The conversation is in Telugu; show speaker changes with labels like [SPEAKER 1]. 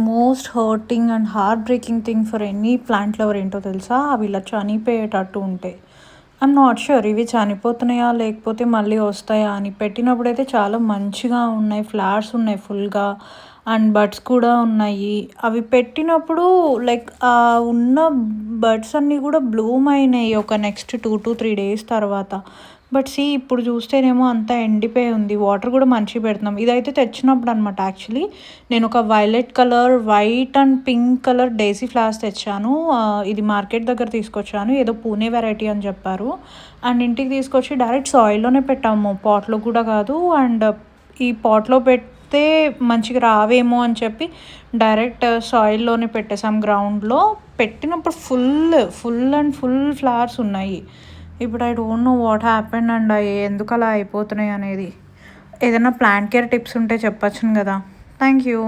[SPEAKER 1] Most hurting and heart breaking thing for any plant lover ఏంటో తెలుసా? అవి ఇలా చనిపోయేటట్టు ఉంటాయి. ఐఎమ్ నాట్ ష్యూర్ ఇవి చనిపోతున్నాయా? లేకపోతే మళ్ళీ వస్తాయా అని. పెట్టినప్పుడైతే చాలా మంచిగా ఉన్నాయి. ఫ్లవర్స్ ఉన్నాయి ఫుల్‌గా అండ్ బడ్స్ కూడా ఉన్నాయి. అవి పెట్టినప్పుడు లైక్ ఉన్న బడ్స్ అన్నీ కూడా బ్లూమ్ అయినాయి ఒక నెక్స్ట్ 2-3 డేస్ తర్వాత. బట్ ఇప్పుడు చూస్తేనేమో అంతా ఎండిపోయి ఉంది. వాటర్ కూడా మంచిగా పెడుతున్నాం. ఇదైతే తెచ్చినప్పుడు అనమాట యాక్చువల్లీ. నేను ఒక violet colour, white and pink colour daisy flowers తెచ్చాను. ఇది మార్కెట్ దగ్గర తీసుకొచ్చాను. ఏదో పూణే వెరైటీ అని చెప్పారు. అండ్ ఇంటికి తీసుకొచ్చి డైరెక్ట్ సాయిల్‌లోనే పెట్టాము. పాట్‌లో కూడా కాదు. అండ్ ఈ పాట్‌లో పెడితే మంచిగా రావేమో అని చెప్పి డైరెక్ట్ సాయిల్‌లోనే పెట్టేసాం గ్రౌండ్‌లో. పెట్టినప్పుడు ఫుల్ ఫ్లవర్స్ ఉన్నాయి. ఇప్పుడు I don't know what happened and ఎందుకు అలా అయిపోతున్నాయి అనేది. ఏదైనా ప్లాంట్ కేర్ టిప్స్ ఉంటే చెప్పొచ్చును కదా. Thank you.